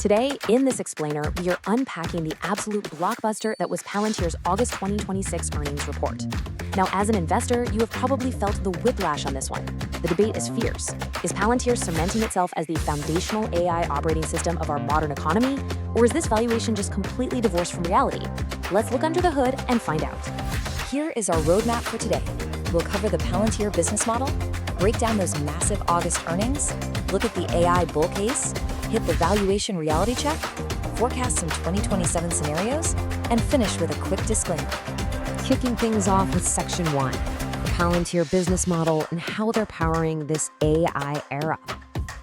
Today, in this explainer, we are unpacking the absolute blockbuster that was Palantir's August 2026 earnings report. Now, as an investor, you have probably felt the whiplash on this one. The debate is fierce. Is Palantir cementing itself as the foundational AI operating system of our modern economy, or is this valuation just completely divorced from reality? Let's look under the hood and find out. Here is our roadmap for today. We'll cover the Palantir business model, break down those massive August earnings, look at the AI bull case, hit the valuation reality check, forecast some 2027 scenarios, and finish with a quick disclaimer. Kicking things off with Section 1, the Palantir business model and how they're powering this AI era.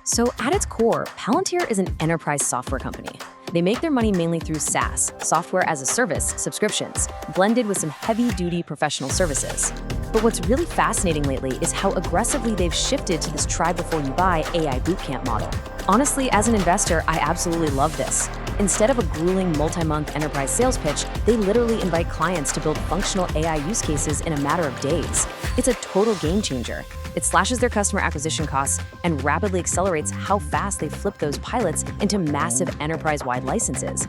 So at its core, Palantir is an enterprise software company. They make their money mainly through SaaS, software as a service, subscriptions, blended with some heavy-duty professional services. But what's really fascinating lately is how aggressively they've shifted to this try-before-you-buy AI bootcamp model. Honestly, as an investor, I absolutely love this. Instead of a grueling multi-month enterprise sales pitch, they literally invite clients to build functional AI use cases in a matter of days. It's a total game changer. It slashes their customer acquisition costs and rapidly accelerates how fast they flip those pilots into massive enterprise-wide licenses.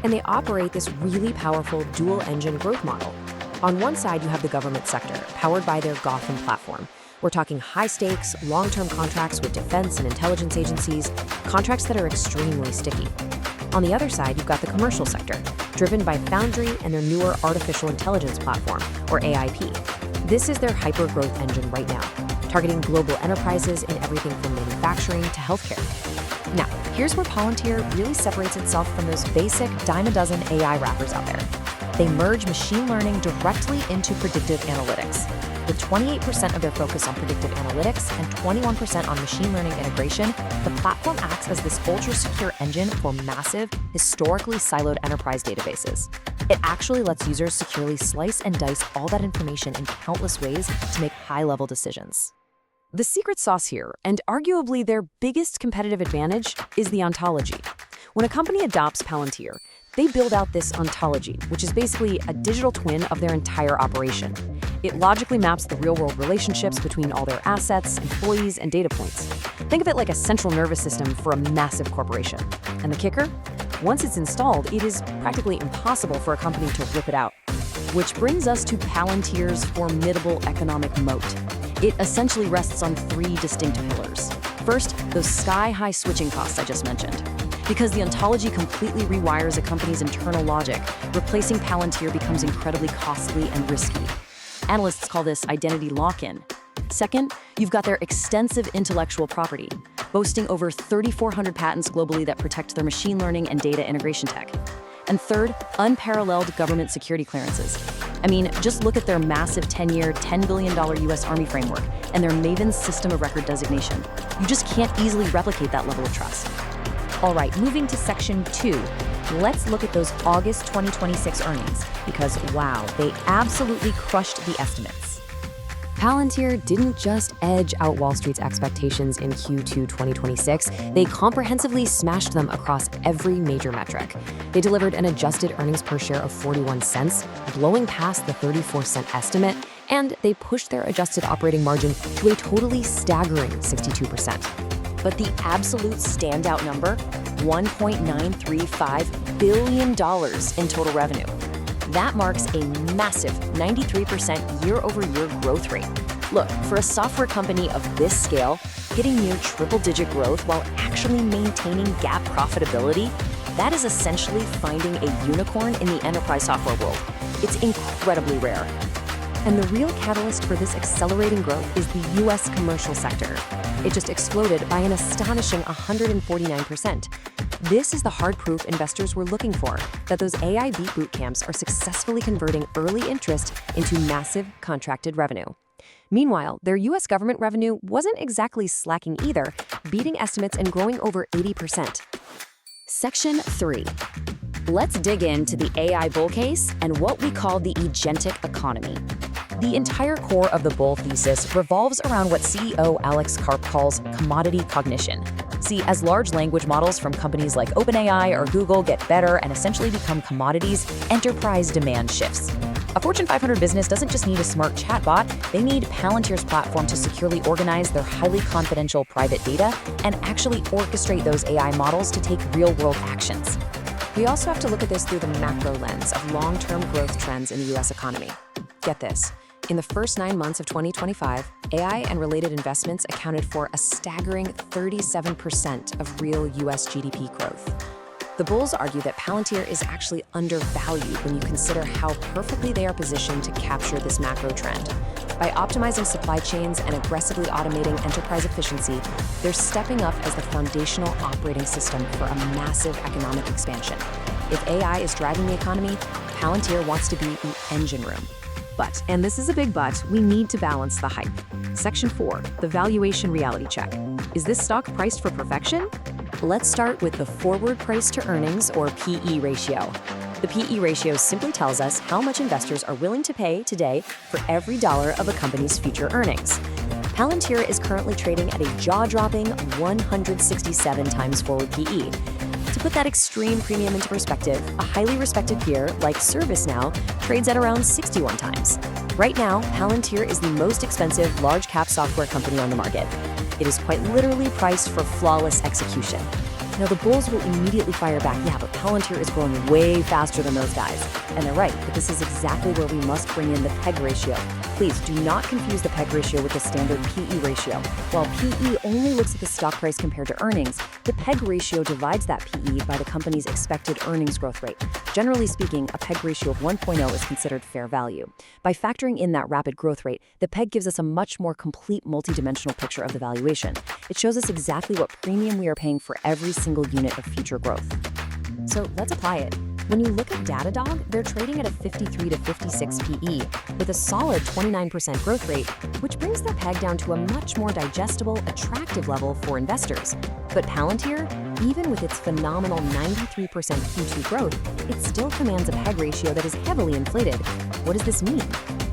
And they operate this really powerful dual-engine growth model. On one side, you have the government sector, powered by their Gotham platform. We're talking high-stakes, long-term contracts with defense and intelligence agencies, contracts that are extremely sticky. On the other side, you've got the commercial sector, driven by Foundry and their newer artificial intelligence platform, or AIP. This is their hyper-growth engine right now, targeting global enterprises in everything from manufacturing to healthcare. Now, here's where Palantir really separates itself from those basic dime-a-dozen AI wrappers out there. They merge machine learning directly into predictive analytics. With 28% of their focus on predictive analytics and 21% on machine learning integration, the platform acts as this ultra-secure engine for massive, historically siloed enterprise databases. It actually lets users securely slice and dice all that information in countless ways to make high-level decisions. The secret sauce here, and arguably their biggest competitive advantage, is the ontology. When a company adopts Palantir, they build out this ontology, which is basically a digital twin of their entire operation. It logically maps the real-world relationships between all their assets, employees, and data points. Think of it like a central nervous system for a massive corporation. And the kicker? Once it's installed, it is practically impossible for a company to rip it out. Which brings us to Palantir's formidable economic moat. It essentially rests on three distinct pillars. First, those sky-high switching costs I just mentioned. Because the ontology completely rewires a company's internal logic, replacing Palantir becomes incredibly costly and risky. Analysts call this identity lock-in. Second, you've got their extensive intellectual property, boasting over 3,400 patents globally that protect their machine learning and data integration tech. And third, unparalleled government security clearances. I mean, just look at their massive 10-year, $10 billion US Army framework and their Maven System of Record designation. You just can't easily replicate that level of trust. All right, moving to Section 2, let's look at those August 2026 earnings, because wow, they absolutely crushed the estimates. Palantir didn't just edge out Wall Street's expectations in Q2 2026, they comprehensively smashed them across every major metric. They delivered an adjusted earnings per share of 41 cents, blowing past the 34-cent estimate, and they pushed their adjusted operating margin to a totally staggering 62%. But the absolute standout number, $1.935 billion in total revenue. That marks a massive 93% year-over-year growth rate. Look, for a software company of this scale, hitting near triple-digit growth while actually maintaining GAAP profitability, that is essentially finding a unicorn in the enterprise software world. It's incredibly rare. And the real catalyst for this accelerating growth is the US commercial sector. It just exploded by an astonishing 149%. This is the hard proof investors were looking for, that those AI bootcamps are successfully converting early interest into massive contracted revenue. Meanwhile, their US government revenue wasn't exactly slacking either, beating estimates and growing over 80%. Section 3. Let's dig into the AI bull case and what we call the agentic economy. The entire core of the bull thesis revolves around what CEO Alex Karp calls commodity cognition. See, as large language models from companies like OpenAI or Google get better and essentially become commodities, enterprise demand shifts. A Fortune 500 business doesn't just need a smart chatbot, they need Palantir's platform to securely organize their highly confidential private data and actually orchestrate those AI models to take real-world actions. We also have to look at this through the macro lens of long-term growth trends in the U.S. economy. Get this. In the first 9 months of 2025, AI and related investments accounted for a staggering 37% of real U.S. GDP growth. The bulls argue that Palantir is actually undervalued when you consider how perfectly they are positioned to capture this macro trend. By optimizing supply chains and aggressively automating enterprise efficiency, they're stepping up as the foundational operating system for a massive economic expansion. If AI is driving the economy, Palantir wants to be the engine room. But, and this is a big but, we need to balance the hype. Section 4, the valuation reality check. Is this stock priced for perfection? Let's start with the forward price to earnings, or PE ratio. The PE ratio simply tells us how much investors are willing to pay today for every dollar of a company's future earnings. Palantir is currently trading at a jaw-dropping 167 times forward PE. To put that extreme premium into perspective, a highly respected peer like ServiceNow trades at around 61 times. Right now, Palantir is the most expensive large-cap software company on the market. It is quite literally priced for flawless execution. Now, the bulls will immediately fire back, yeah, but Palantir is growing way faster than those guys. And they're right, but this is exactly where we must bring in the PEG ratio. Please do not confuse the PEG ratio with the standard PE ratio. While PE only looks at the stock price compared to earnings, the PEG ratio divides that PE by the company's expected earnings growth rate. Generally speaking, a PEG ratio of 1.0 is considered fair value. By factoring in that rapid growth rate, the PEG gives us a much more complete multidimensional picture of the valuation. It shows us exactly what premium we are paying for every single unit of future growth. So let's apply it. When you look at Datadog, they're trading at a 53 to 56 PE with a solid 29% growth rate, which brings their PEG down to a much more digestible, attractive level for investors. But Palantir, even with its phenomenal 93% Q2 growth, it still commands a PEG ratio that is heavily inflated. What does this mean?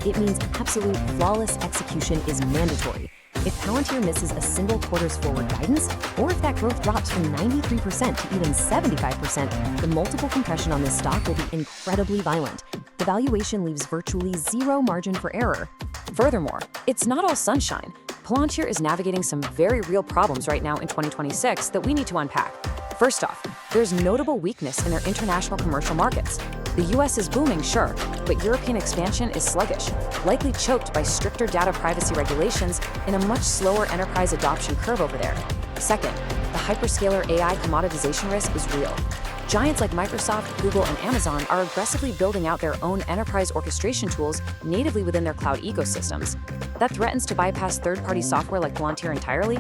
It means absolute flawless execution is mandatory. If Palantir misses a single quarter's forward guidance, or if that growth drops from 93% to even 75%, the multiple compression on this stock will be incredibly violent. The valuation leaves virtually zero margin for error. Furthermore, it's not all sunshine. Palantir is navigating some very real problems right now in 2026 that we need to unpack. First off, there's notable weakness in their international commercial markets. The US is booming, sure, but European expansion is sluggish, likely choked by stricter data privacy regulations and a much slower enterprise adoption curve over there. Second, the hyperscaler AI commoditization risk is real. Giants like Microsoft, Google, and Amazon are aggressively building out their own enterprise orchestration tools natively within their cloud ecosystems. That threatens to bypass third-party software like Palantir entirely.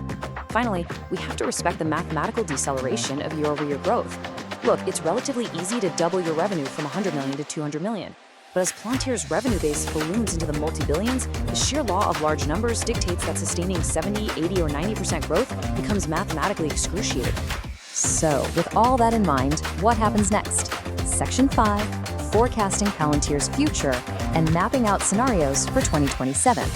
Finally, we have to respect the mathematical deceleration of year-over-year growth. Look, it's relatively easy to double your revenue from 100 million to 200 million. But as Palantir's revenue base balloons into the multi-billions, the sheer law of large numbers dictates that sustaining 70, 80, or 90% growth becomes mathematically excruciating. So, with all that in mind, what happens next? Section 5, forecasting Palantir's future and mapping out scenarios for 2027.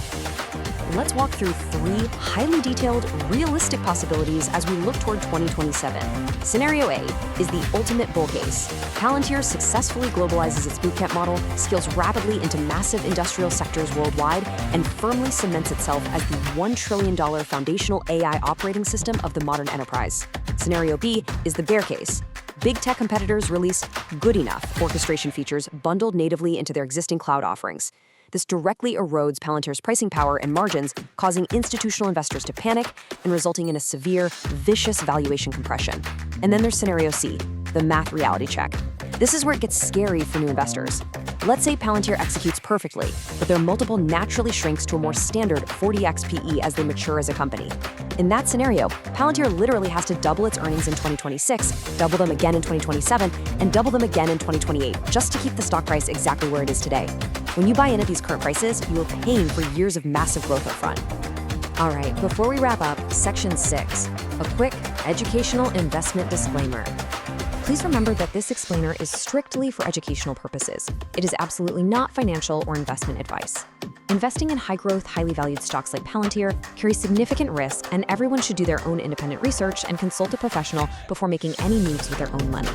Let's walk through 3 highly detailed, realistic possibilities as we look toward 2027. Scenario A is the ultimate bull case. Palantir successfully globalizes its bootcamp model, scales rapidly into massive industrial sectors worldwide, and firmly cements itself as the $1 trillion foundational AI operating system of the modern enterprise. Scenario B is the bear case. Big tech competitors release good enough orchestration features bundled natively into their existing cloud offerings. This directly erodes Palantir's pricing power and margins, causing institutional investors to panic and resulting in a severe, vicious valuation compression. And then there's Scenario C, the math reality check. This is where it gets scary for new investors. Let's say Palantir executes perfectly, but their multiple naturally shrinks to a more standard 40x PE as they mature as a company. In that scenario, Palantir literally has to double its earnings in 2026, double them again in 2027, and double them again in 2028, just to keep the stock price exactly where it is today. When you buy in at these current prices, you are paying for years of massive growth up front. All right, before we wrap up, Section 6, a quick educational investment disclaimer. Please remember that this explainer is strictly for educational purposes. It is absolutely not financial or investment advice. Investing in high-growth, highly valued stocks like Palantir carries significant risk, and everyone should do their own independent research and consult a professional before making any moves with their own money.